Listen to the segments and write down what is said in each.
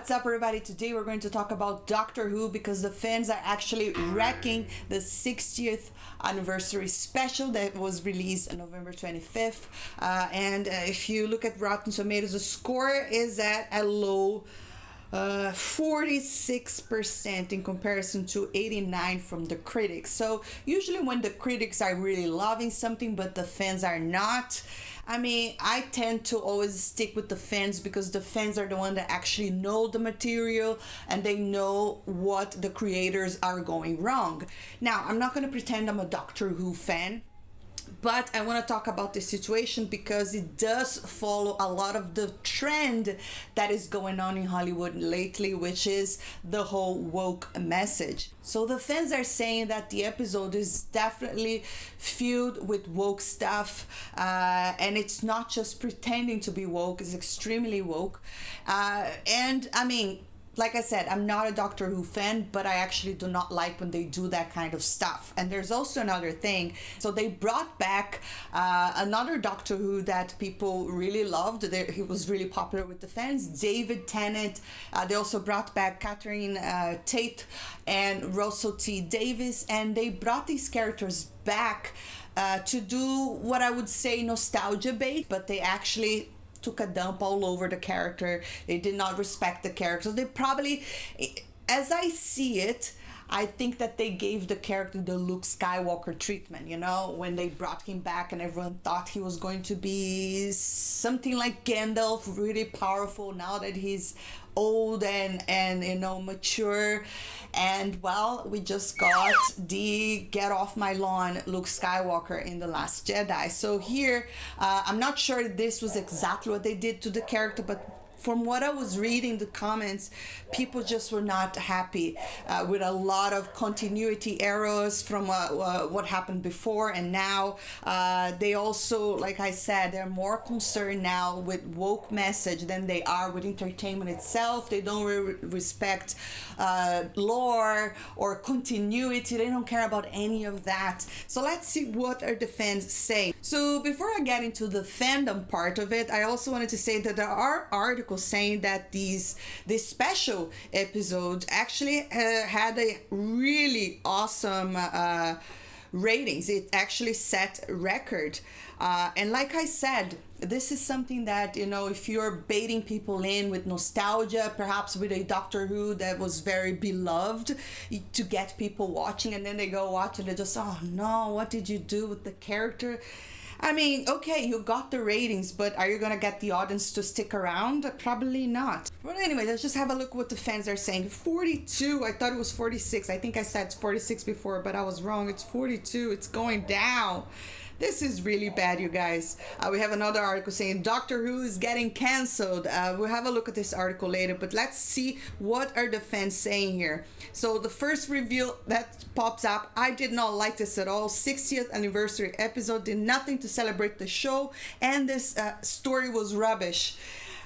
What's up, everybody? Today we're going to talk about Doctor Who because the fans are actually wrecking the 60th anniversary special that was released on November 25th. And if you look at Rotten Tomatoes, the score is at a low 46% in comparison to 89 from the critics. So usually when the critics are really loving something but the fans are not, I mean, I tend to always stick with the fans because the fans are the one that actually know the material and they know what the creators are going wrong. Now, I'm not going to pretend I'm a Doctor Who fan, but I want to talk about this situation because it does follow a lot of the trend that is going on in Hollywood lately, which is the whole woke message. So the fans are saying that the episode is definitely filled with woke stuff, and it's not just pretending to be woke, it's extremely woke. And I mean, like I said, I'm not a Doctor Who fan, but I actually do not like when they do that kind of stuff. And there's also another thing. So they brought back another Doctor Who that people really loved. He was really popular with the fans, David Tennant. They also brought back Catherine Tate and Russell T Davies. And they brought these characters back to do what I would say nostalgia bait, but they actually took a dump all over the character. They did not respect the character. They probably, as I see it, I think that they gave the character the Luke Skywalker treatment, you know, when they brought him back and everyone thought he was going to be something like Gandalf, really powerful now that he's old and you know, mature. And well, we just got the get off my lawn Luke Skywalker in The Last Jedi. So here, I'm not sure this was exactly what they did to the character, but from what I was reading the comments, people just were not happy with a lot of continuity errors from what happened before and now. They also, like I said, they're more concerned now with woke message than they are with entertainment itself. They don't respect lore or continuity. They don't care about any of that. So let's see what are the fans saying. So before I get into the fandom part of it, I also wanted to say that there are articles saying that this special episode actually had a really awesome ratings. It actually set a record. And like I said, this is something that, you know, if you're baiting people in with nostalgia, perhaps with a Doctor Who that was very beloved to get people watching, and then they go watch and they just, oh no, what did you do with the character? I mean, okay, you got the ratings, but are you going to get the audience to stick around? Probably not. But anyway, let's just have a look what the fans are saying. 42, I thought it was 46. I think I said 46 before, but I was wrong. It's 42. It's going down. This is really bad, you guys. We have another article saying Doctor Who is getting cancelled. We'll have a look at this article later, but let's see what are the fans saying here. So the first review that pops up, I did not like this at all. 60th anniversary episode did nothing to celebrate the show, and this story was rubbish.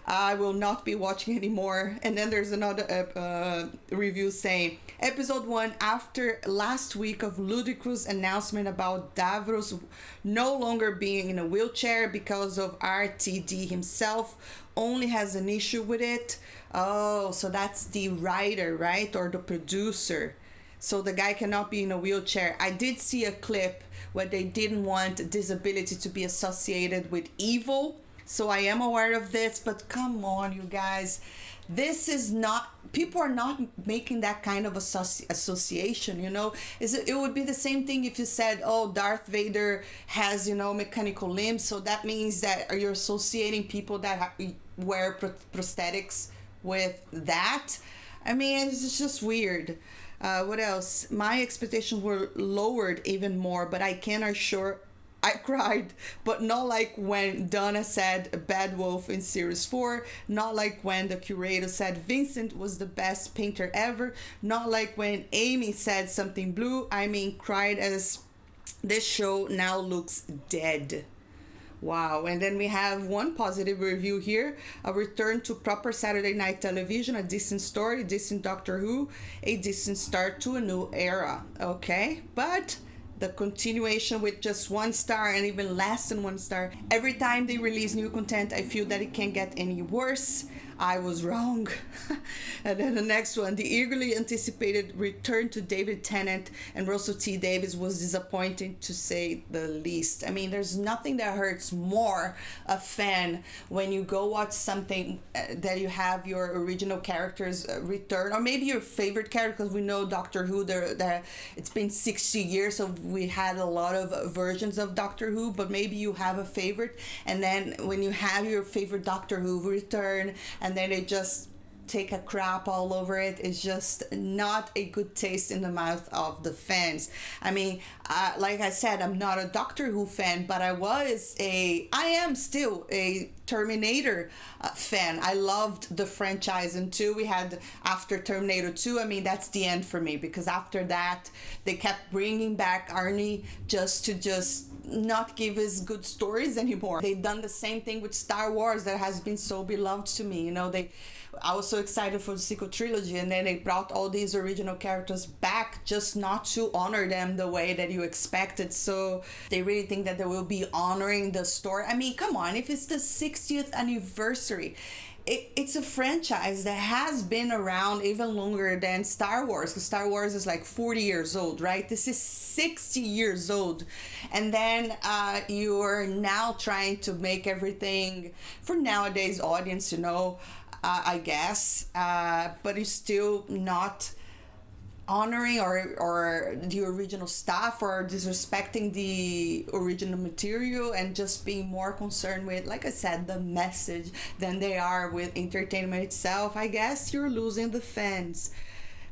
I will not be watching anymore. And then there's another review saying, episode 1, after last week of ludicrous announcement about Davros no longer being in a wheelchair because of RTD himself, only has an issue with it. Oh, so that's the writer, right? Or the producer. So the guy cannot be in a wheelchair. I did see a clip where they didn't want disability to be associated with evil. So I am aware of this, but come on, you guys. This is not, people are not making that kind of association, you know. It would be the same thing if you said, oh, Darth Vader has, you know, mechanical limbs. So that means that you're associating people that wear prosthetics with that. I mean, it's just weird. What else? My expectations were lowered even more, but I can assure I cried, but not like when Donna said Bad Wolf in series 4, not like when the curator said Vincent was the best painter ever, not like when Amy said something blue. I mean, cried as this show now looks dead. Wow. And then we have one positive review here. A return to proper Saturday night television, a decent story, decent Doctor Who, a decent start to a new era. Okay, but the continuation with just 1 star and even less than 1 star. Every time they release new content, I feel that it can't get any worse. I was wrong. And then the next one, the eagerly anticipated return to David Tennant and Russell T Davies was disappointing to say the least. I mean, there's nothing that hurts more a fan when you go watch something that you have your original characters return, or maybe your favorite character, because we know Doctor Who, it's been 60 years, so we had a lot of versions of Doctor Who, but maybe you have a favorite, and then when you have your favorite Doctor Who return, and then they just take a crap all over it, is just not a good taste in the mouth of the fans. I mean, like I said, I'm not a Doctor Who fan, but I am still a Terminator fan. I loved the franchise until we had, after Terminator 2, I mean, that's the end for me, because after that, they kept bringing back Arnie just not give us good stories anymore. They've done the same thing with Star Wars that has been so beloved to me. You know, I was so excited for the sequel trilogy, and then they brought all these original characters back just not to honor them the way that you expected. So they really think that they will be honoring the story. I mean, come on, if it's the 60th anniversary, it's a franchise that has been around even longer than Star Wars, because Star Wars is like 40 years old, right? This is 60 years old. And then you're now trying to make everything for nowadays audience, you know, I guess, but it's still not honoring or the original stuff, or disrespecting the original material, and just being more concerned with, like I said, the message than they are with entertainment itself. I guess you're losing the fans.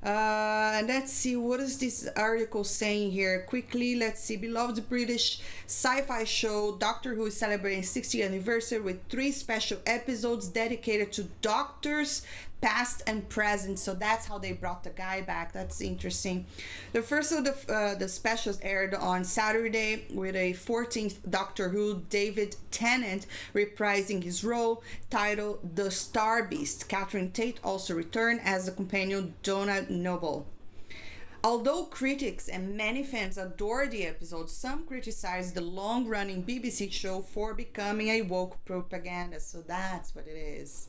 Let's see, what is this article saying here? Quickly, let's see. Beloved British sci-fi show Doctor Who is celebrating 60th anniversary with 3 special episodes dedicated to doctors past and present. So that's how they brought the guy back. That's interesting. The first of the specials aired on Saturday with a 14th Doctor Who, David Tennant, reprising his role, titled The Star Beast. Catherine Tate also returned as the companion Donna Noble. Although critics and many fans adore the episode, some criticize the long-running BBC show for becoming a woke propaganda. So that's what it is.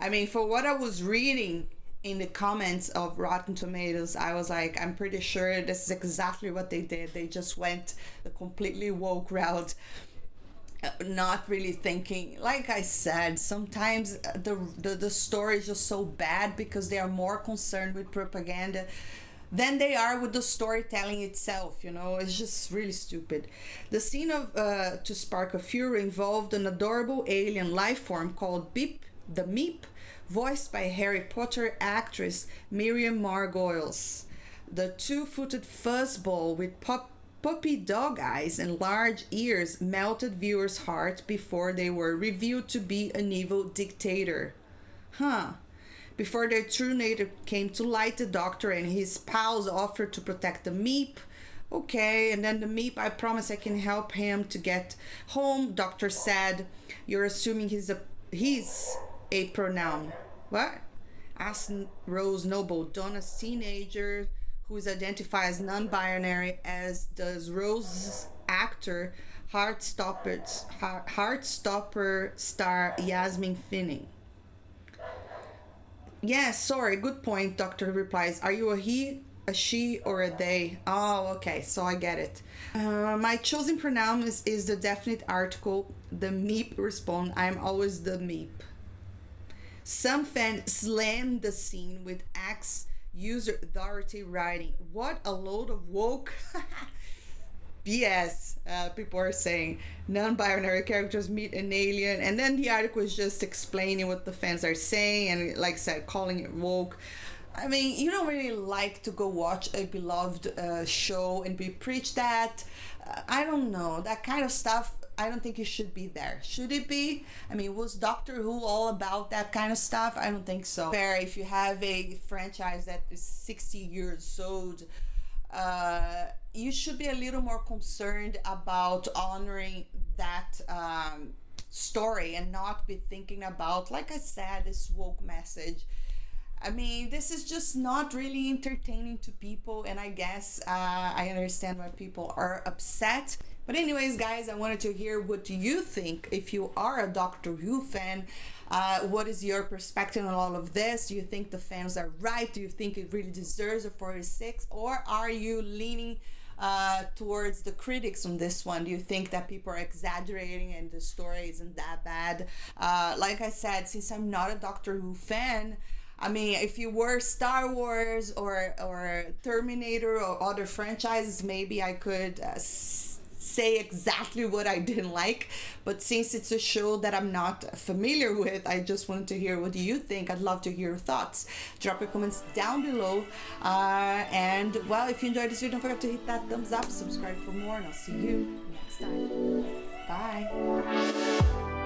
I mean, for what I was reading in the comments of Rotten Tomatoes, I was like, I'm pretty sure this is exactly what they did. They just went the completely woke route, not really thinking. Like I said, sometimes the story is just so bad because they are more concerned with propaganda than they are with the storytelling itself. You know, it's just really stupid. The scene of To Spark a Fury involved an adorable alien life form called the Meep, voiced by Harry Potter actress Miriam Margolyes. The 2-footed fuzzball with puppy dog eyes and large ears melted viewers' heart before they were revealed to be an evil dictator. Before their true nature came to light, the Doctor and his pals offered to protect the Meep. Okay, and then the Meep, I promise I can help him to get home, Doctor said. You're assuming he's a pronoun. What? Asked Rose Noble, Donna's teenager who is identified as non-binary, as does Rose's actor, Heartstopper star Yasmin Finney. Yeah, sorry, good point, Doctor replies. Are you a he, a she, or a they? Oh, okay, so I get it. My chosen pronoun is the definite article. The Meep respond, I'm always the Meep. Some fans slammed the scene with Axe user authority writing, what a load of woke BS. People are saying non-binary characters meet an alien, and then the article is just explaining what the fans are saying, and like I said, calling it woke. I mean, you don't really like to go watch a beloved show and be preached at. I don't know, that kind of stuff. I don't think it should be there. Should it be? I mean, was Doctor Who all about that kind of stuff? I don't think so. If you have a franchise that is 60 years old, you should be a little more concerned about honoring that story and not be thinking about, like I said, this woke message. I mean, this is just not really entertaining to people, and I guess I understand why people are upset. But anyways, guys, I wanted to hear what do you think. If you are a Doctor Who fan, What is your perspective on all of this? Do you think the fans are right? Do you think it really deserves a 46? Or are you leaning towards the critics on this one? Do you think that people are exaggerating and the story isn't that bad? Like I said, since I'm not a Doctor Who fan, I mean, if you were Star Wars or Terminator or other franchises, maybe I could say exactly what I didn't like. But since it's a show that I'm not familiar with, I just wanted to hear what do you think. I'd love to hear your thoughts. Drop your comments down below. And well, if you enjoyed this video, don't forget to hit that thumbs up, subscribe for more, and I'll see you next time. Bye.